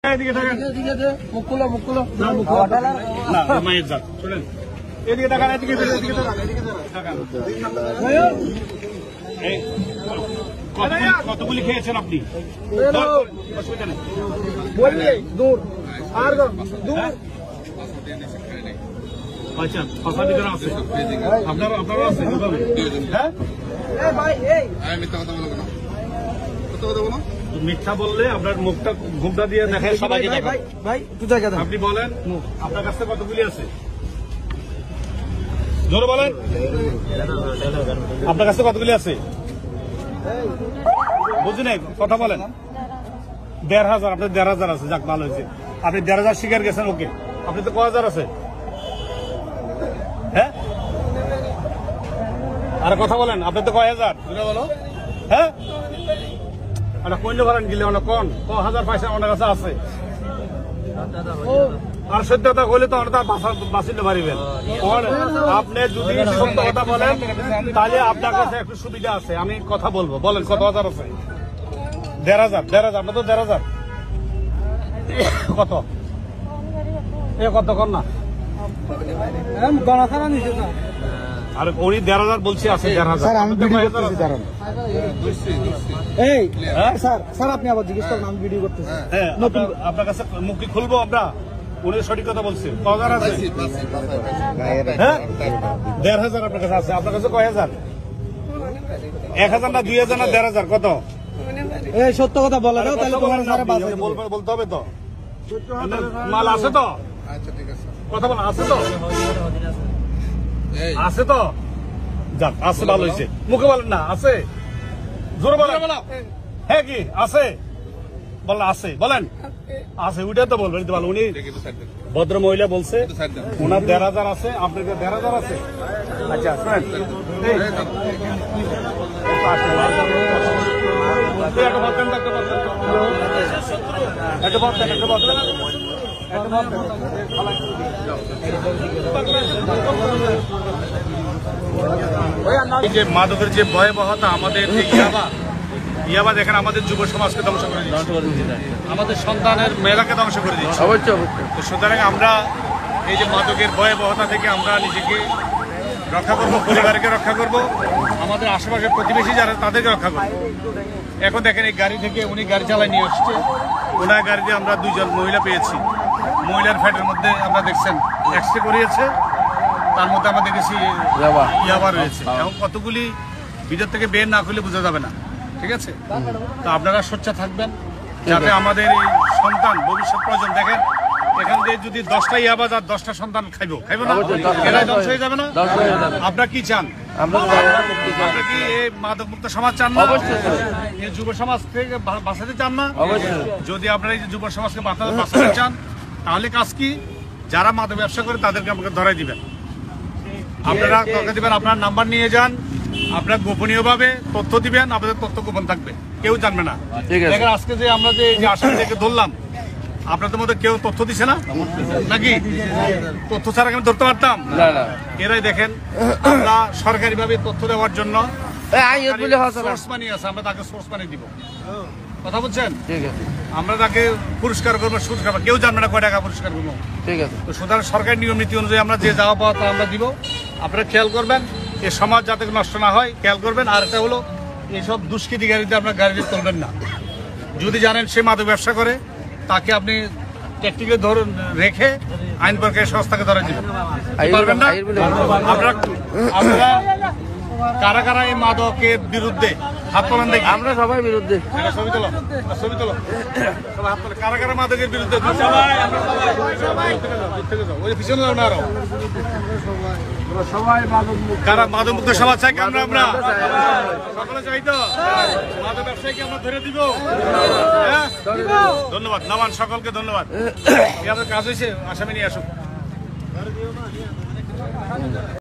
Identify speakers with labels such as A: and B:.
A: এদিকে থাকেন, মুখগুলো মায়ের জাত শোনেন, এদিকে থাকান, এদিকে থাকান। কতগুলি খেয়েছেন আপনি? অসুবিধা নেই, দূর আর দূর। আচ্ছা, ফাঁসার ভিতরে আছে আপনারা আছে মিথ্যা বললে আপনার মুখটা ঘুমটা দিয়ে দেখায় সবাইকে। আপনি বলেন আপনার কাছে কতগুলি আছে, জোরে বলেন আপনার কাছে কতগুলি আছে, বুঝি নাই কথা বলেন। ১,৫০০, আপনার ১,৫০০ আছে, যাক ভালো হয়েছে। আপনি ১,৫০০ শিকার গেছেন, ওকে। আপনি তো ১,০০০ আছে, হ্যাঁ? আর কথা বলেন, আপনি তো ১,০০০ বলো, হ্যাঁ? কইলে বলেন গেলে কোন ১,০০০ পয়সা আমার কাছে আছে। আর সত্যতা হইলে তো বাঁচিতে পারিবেন। আপনি যদি সত্য কথা বলেন তাহলে আপনার কাছে একটু সুবিধা আছে, আমি কথা বলবো। বলেন কত হাজার আছে? ১,৫০০। আপনার তো ১,৫০০ কত এ কত কর না, আর উনি ১,৫০০ বলছি আছে। ১,৫০০
B: আপনি আবার জিজ্ঞেস করেন, আমি ভিডিও করতেছি।
A: আপনার কাছে মুখে খুলবো আমরা, উনি সঠিক কথা বলছে। ১,০০০ আছে, হ্যাঁ? ১,৫০০ আপনার কাছে আছে। আপনার কাছে কয় হাজার? ১,০০০ না ২,০০০ না ১,৫০০ কত?
B: এই সত্য কথা বলে দাও, তাহলে তোমার সারা
A: বলতে হবে তো। মাল আছে তো, কথা বলা আছে তো, আছে তো, যাক আছে, ভালো হয়েছে। মুখে বলেন না আছে, জোরে বলেন। হ্যাঁ কি আছে বলেন, আছে বলেন, আছে, ওইটা তো বলবেন। ভালো, উনি ভদ্র মহিলা বলছে ওনার ১,৫০০ আছে, আপনার ১,৫০০ আছে। আচ্ছা যে মাদকের যে ভয়াবহতা, আমাদের যে ইয়াবা দেখেন আমাদের যুব সমাজকে ধ্বংস করে দিচ্ছে, আমাদের সন্তানের মেয়েরাকে ধ্বংস করে দিচ্ছে। তো সুতরাং আমরা এই যে মাদকের ভয়াবহতা থেকে আমরা নিজেকে রক্ষা করবো, পরিবারকে রক্ষা করব, আমাদের আশেপাশের প্রতিবেশী যারা তাদেরকে রক্ষা করবো। এখন দেখেন এই গাড়ি থেকে উনি গাড়ি চালায় নিয়ে আসছে, ওনার গাড়িতে আমরা ২ জন মহিলা পেয়েছি। মহিলার ফ্যাটের মধ্যে আমরা দেখছেন এক্সরে করিয়েছে, তার মধ্যে আমরা দেখেছি ইয়াবা রয়েছে। এবং কতগুলি ভিতর থেকে বের না করলে বোঝা যাবে না, ঠিক আছে? তো আপনারা সোচ্চার থাকবেন যাতে আমাদের এই সন্তান ভবিষ্যৎ প্রজন্ম, দেখেন এখান থেকে যদি 10টা ইয়াবা আর 10টা সন্তান খাইব না, এরাই ধ্বংস হয়ে যাবে না? আপনারা কি চান? আপনারা কি এই মাদক মুক্ত সমাজ চান না? এই যুব সমাজ থেকে বাঁচাতে চান না? যদি আপনারা এই যুব সমাজকে বাঁচাতে চান তাহলে কাজ কি, যারা মাদক ব্যবসা করে তাদেরকে আমাকে ধরাই দিবেন। আপনারা দরকার দিবেন, আপনার নাম্বার নিয়ে যান, আপনারা গোপনীয়ভাবে তথ্য দিবেন, আপনাদের তথ্য গোপন থাকবে, কেউ জানবে না। দেখেন আজকে যে আমরা যে আসামিদেরকে ধরলাম, আপনাদের মধ্যে কেউ তথ্য দিছে না নাকি? তথ্য ছাড়া আমি ধরতে পারতাম? এরাই দেখেন আমরা সরকারিভাবে তথ্য দেওয়ার জন্য সোর্স মানি আছে, আমরা তাকে সোর্স মানি দিব। কথা বলছেন? আমরা তাকে পুরস্কার করবো, সুদ খাবো, কেউ জানবে না কয় টাকা পুরস্কার করবো। ঠিক আছে, তো সুতরাং সরকারি নিয়ম নীতি অনুযায়ী আমরা যে যাওয়া পাওয়া তা আমরা দিব। আপনারা খেয়াল করবেন এই সমাজ যাতে নষ্ট না হয়, খেয়াল করবেন। আর একটা হলো এইসব দুষ্কৃতি গাড়িতে আপনার গাড়িতে চলবেন না। যদি জানেন সে মাদক ব্যবসা করে, তাকে আপনি ট্যাকটিকে ধরে রেখে আইন প্রক্রিয়া সংস্থাকে ধরে দিবেন, পারবেন না? আপনারা কারা কারা এই মাদকের বিরুদ্ধে হাত তোলেন দেখি? আমরা সবাই বিরুদ্ধে। ছবি তোলো, ছবি তোলো, কারা কারা মাদকের বিরুদ্ধে? ওই পিছনে যাও না, আরো কারা মাদক মুক্ত সমাজ চাই? আমরা সকলে চাই তো। মাদক ব্যবসায়ীকে আমরা ধরে দিব। ধন্যবাদ নামান, সকলকে ধন্যবাদ। কাজ হয়েছে, আসামি নিয়ে আসুক।